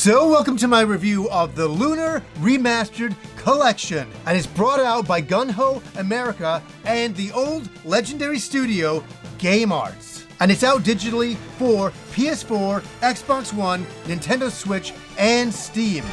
So welcome to my review of the Lunar Remastered Collection, and it's brought out by GungHo America and the old legendary studio Game Arts. And it's out digitally for PS4, Xbox One, Nintendo Switch, and Steam.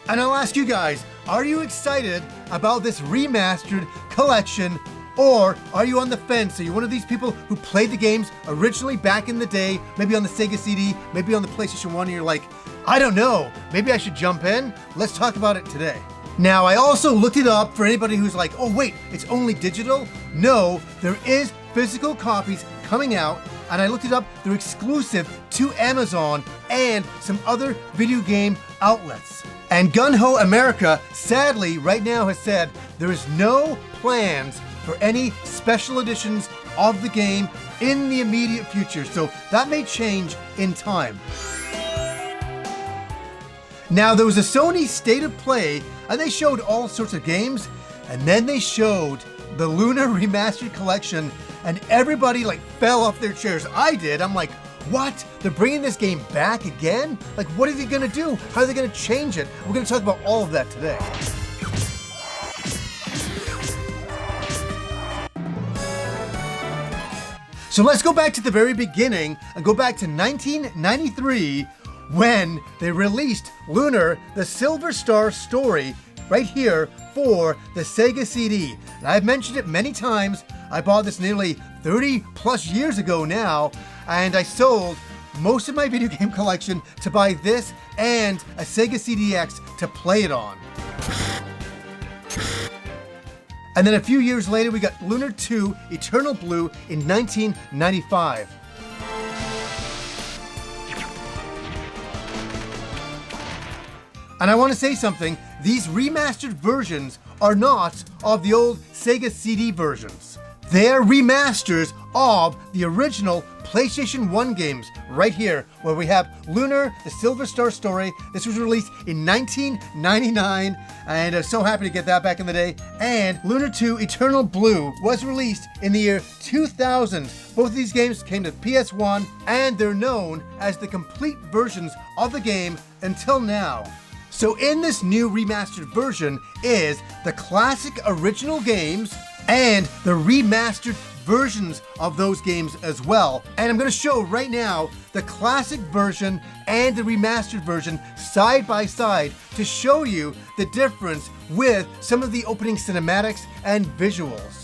And I'll ask you guys, are you excited about this remastered collection? Or are you on the fence? Are you one of these people who played the games originally back in the day, maybe on the Sega CD, maybe on the PlayStation 1, and you're like, I don't know, maybe I should jump in? Let's talk about it today. Now, I also looked it up for anybody who's like, oh wait, it's only digital? No, there is physical copies coming out, and I looked it up, they're exclusive to Amazon and some other video game outlets. And GungHo America, sadly, right now has said there is no plans for any special editions of the game in the immediate future, so that may change in time. Now, there was a Sony State of Play, and they showed all sorts of games, and then they showed the Lunar Remastered Collection, and everybody fell off their chairs. I did. I'm like, what? They're bringing this game back again? What are they gonna do? How are they gonna change it? We're gonna talk about all of that today. So let's go back to the very beginning and go back to 1993 when they released Lunar, the Silver Star Story, right here for the Sega CD. And I've mentioned it many times. I bought this nearly 30 plus years ago now, and I sold most of my video game collection to buy this and a Sega CD-X to play it on. And then a few years later, we got Lunar 2 Eternal Blue in 1995. And I want to say something, these remastered versions are not of the old Sega CD versions. They're remasters of the original PlayStation 1 games right here, where we have Lunar, the Silver Star Story. This was released in 1999, and I'm so happy to get that back in the day. And Lunar 2 Eternal Blue was released in the year 2000. Both of these games came to PS1, and they're known as the complete versions of the game until now. So in this new remastered version is the classic original games and the remastered versions of those games as well. And I'm going to show right now the classic version and the remastered version side by side to show you the difference with some of the opening cinematics and visuals.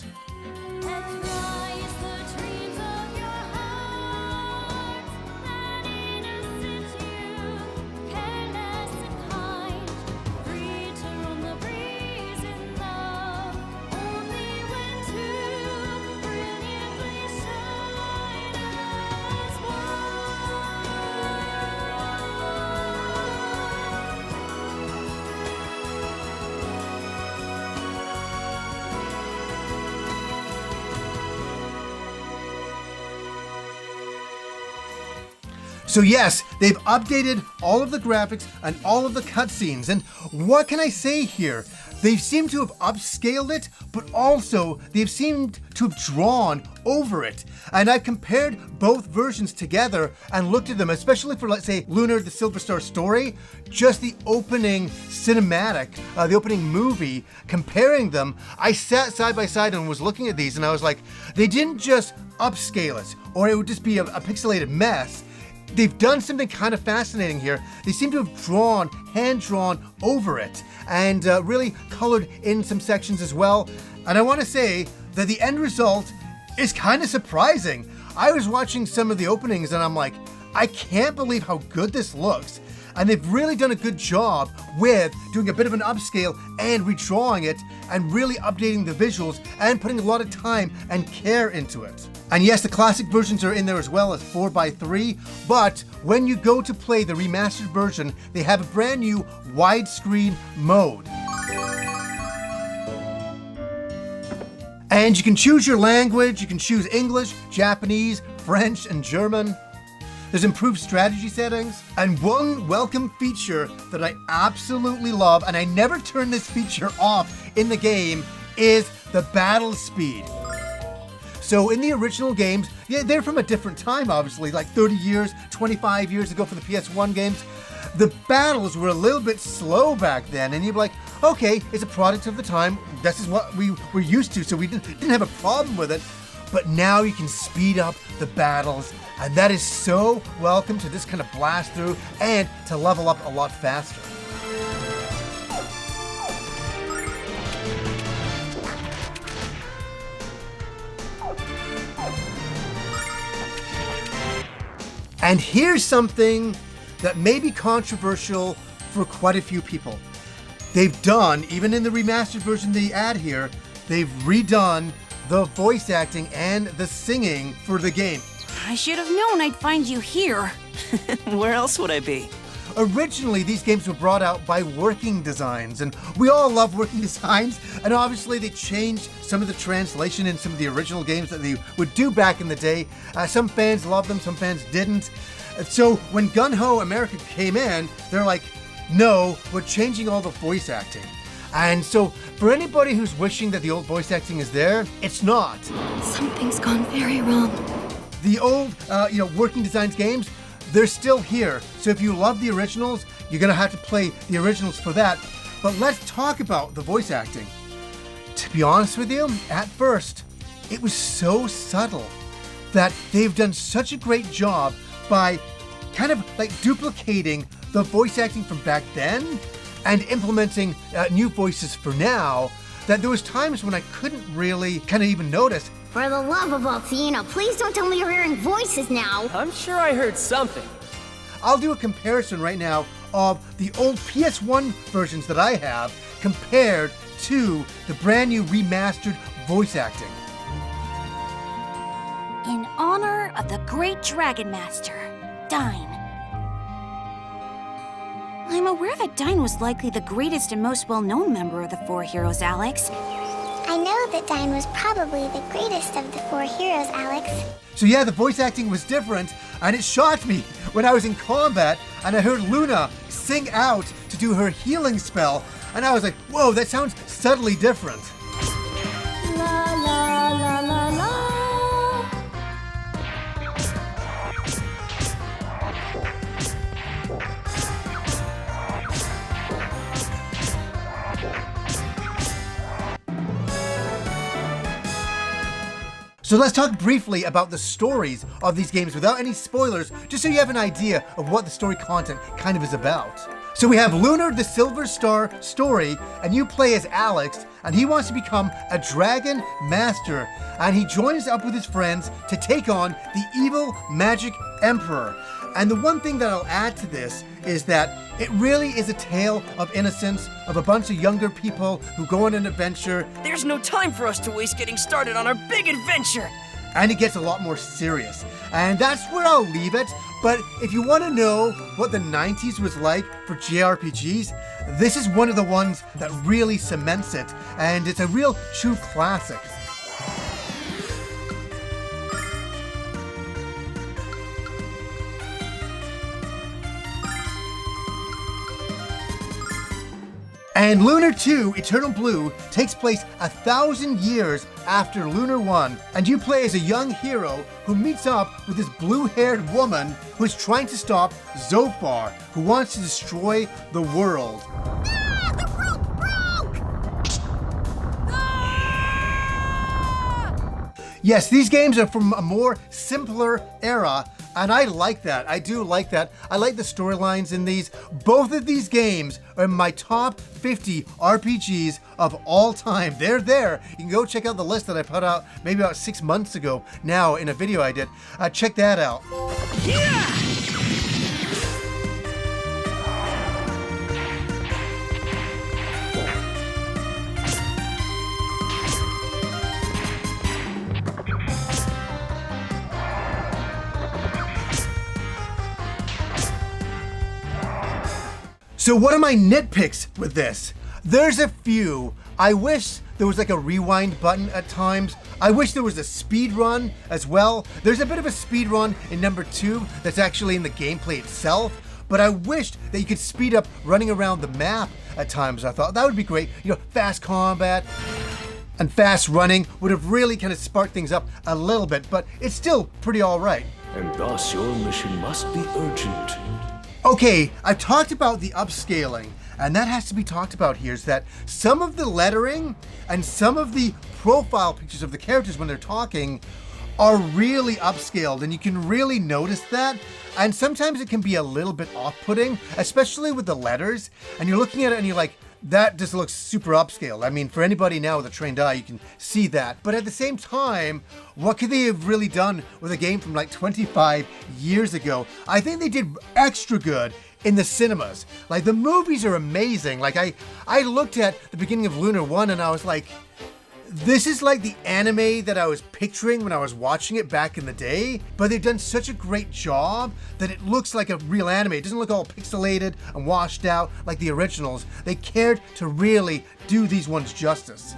So yes, they've updated all of the graphics and all of the cutscenes, and what can I say here? They seem to have upscaled it, but also they've seemed to have drawn over it. And I've compared both versions together and looked at them, especially for, let's say, Lunar, the Silver Star Story, just the opening cinematic, the opening movie, comparing them. I sat side by side and was looking at these, and I was like, they didn't just upscale it, or it would just be a pixelated mess. They've done something kind of fascinating here. They seem to have hand-drawn over it, and really colored in some sections as well. And I want to say that the end result is kind of surprising. I was watching some of the openings and I'm like, I can't believe how good this looks. And they've really done a good job with doing a bit of an upscale and redrawing it and really updating the visuals and putting a lot of time and care into it. And yes, the classic versions are in there as well as 4:3, but when you go to play the remastered version, they have a brand new widescreen mode. And you can choose your language, you can choose English, Japanese, French, and German. There's improved strategy settings, and one welcome feature that I absolutely love, and I never turn this feature off in the game, is the battle speed. So in the original games, yeah, they're from a different time, obviously, like 30 years, 25 years ago for the PS1 games. The battles were a little bit slow back then, and you'd be like, okay, it's a product of the time. This is what we were used to, so we didn't have a problem with it. But now you can speed up the battles, and that is so welcome to this kind of blast through and to level up a lot faster. And here's something that may be controversial for quite a few people. They've done, even in the remastered version they add here, they've redone the voice acting and the singing for the game. I should have known I'd find you here. Where else would I be? Originally, these games were brought out by Working Designs, and we all love Working Designs, and obviously they changed some of the translation in some of the original games that they would do back in the day. Some fans loved them, some fans didn't. So when GungHo America came in, they're like, no, we're changing all the voice acting. And so for anybody who's wishing that the old voice acting is there, it's not. Something's gone very wrong. The old, Working Designs games, they're still here. So if you love the originals, you're gonna have to play the originals for that. But let's talk about the voice acting. To be honest with you, at first, it was so subtle that they've done such a great job by kind of like duplicating the voice acting from back then and implementing new voices for now, that there was times when I couldn't really kind of even notice. For the love of Altina, please don't tell me you're hearing voices now. I'm sure I heard something. I'll do a comparison right now of the old PS1 versions that I have compared to the brand new remastered voice acting. In honor of the great Dragon Master, Dyne. I'm aware that Dyne was likely the greatest and most well-known member of the Four Heroes, Alex. I know that Dyne was probably the greatest of the Four Heroes, Alex. So yeah, the voice acting was different, and it shocked me when I was in combat and I heard Luna sing out to do her healing spell, and I was like, whoa, that sounds subtly different. La la la la la. So let's talk briefly about the stories of these games without any spoilers, just so you have an idea of what the story content kind of is about. So we have Lunar the Silver Star story, and you play as Alex, and he wants to become a dragon master, and he joins up with his friends to take on the evil magic emperor. And the one thing that I'll add to this is that it really is a tale of innocence, of a bunch of younger people who go on an adventure. There's no time for us to waste getting started on our big adventure. And it gets a lot more serious. And that's where I'll leave it. But if you want to know what the 90s was like for JRPGs, this is one of the ones that really cements it. And it's a real true classic. And Lunar 2 Eternal Blue takes place 1,000 years after Lunar 1, and you play as a young hero who meets up with this blue-haired woman who is trying to stop Zophar, who wants to destroy the world. Ah, the rope broke! Ah! Yes, these games are from a more simpler era, and I like that. I do like that. I like the storylines in these. Both of these games are in my top 50 RPGs of all time. They're there. You can go check out the list that I put out maybe about 6 months ago now in a video I did. Check that out. Yeah! So what are my nitpicks with this? There's a few. I wish there was like a rewind button at times. I wish there was a speed run as well. There's a bit of a speed run in number 2 that's actually in the gameplay itself, but I wished that you could speed up running around the map at times. I thought that would be great. You know, fast combat. and fast running would have really kind of sparked things up a little bit, but it's still pretty all right. And thus your mission must be urgent. Okay, I've talked about the upscaling, and that has to be talked about here, is that some of the lettering and some of the profile pictures of the characters when they're talking are really upscaled, and you can really notice that. And sometimes it can be a little bit off-putting, especially with the letters, and you're looking at it and you're like, that just looks super upscaled. I mean, for anybody now with a trained eye, you can see that. But at the same time, what could they have really done with a game from like 25 years ago? I think they did extra good in the cinemas. Like, the movies are amazing. Like, I looked at the beginning of Lunar 1 and I was like, this is like the anime that I was picturing when I was watching it back in the day, but they've done such a great job that it looks like a real anime. It doesn't look all pixelated and washed out like the originals. They cared to really do these ones justice.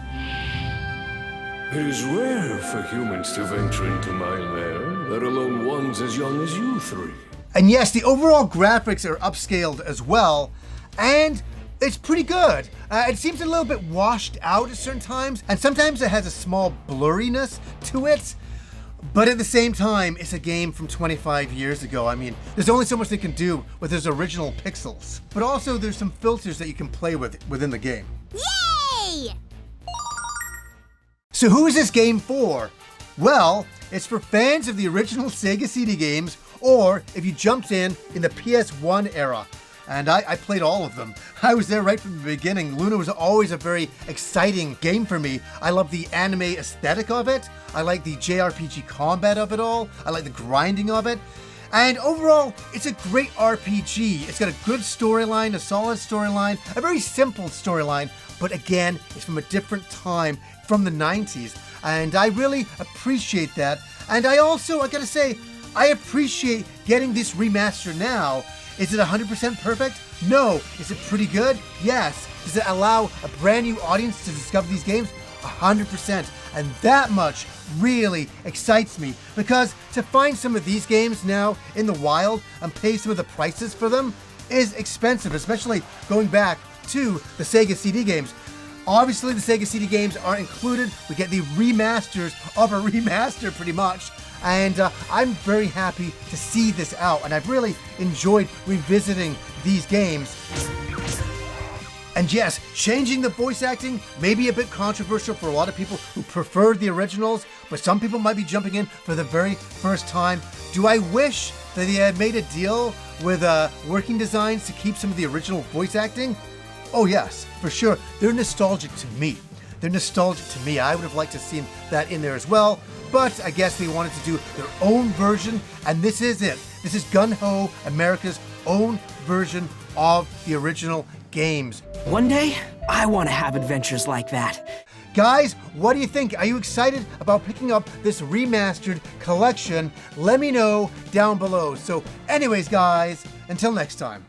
It is rare for humans to venture into my lair, let alone ones as young as you three. And yes, the overall graphics are upscaled as well, and it's pretty good. It seems a little bit washed out at certain times, and sometimes it has a small blurriness to it. But at the same time, it's a game from 25 years ago. I mean, there's only so much they can do with those original pixels. But also, there's some filters that you can play with within the game. Yay! So who is this game for? Well, it's for fans of the original Sega CD games, or if you jumped in the PS1 era. And I played all of them. I was there right from the beginning. Lunar was always a very exciting game for me. I love the anime aesthetic of it. I like the JRPG combat of it all. I like the grinding of it. And overall, it's a great RPG. It's got a good storyline, a solid storyline, a very simple storyline. But again, it's from a different time, from the 90s. And I really appreciate that. And I gotta say, I appreciate getting this remaster now. Is it 100% perfect? No. Is it pretty good? Yes. Does it allow a brand new audience to discover these games? 100%. And that much really excites me, because to find some of these games now in the wild and pay some of the prices for them is expensive, especially going back to the Sega CD games. Obviously, the Sega CD games are included. We get the remasters of a remaster pretty much. And I'm very happy to see this out, and I've really enjoyed revisiting these games. And yes, changing the voice acting may be a bit controversial for a lot of people who prefer the originals, but some people might be jumping in for the very first time. Do I wish that they had made a deal with Working Designs to keep some of the original voice acting? Oh yes, for sure. They're nostalgic to me. I would have liked to have seen that in there as well. But I guess they wanted to do their own version, and this is it. This is GungHo America's own version of the original games. One day, I want to have adventures like that. Guys, what do you think? Are you excited about picking up this remastered collection? Let me know down below. So anyways, guys, until next time.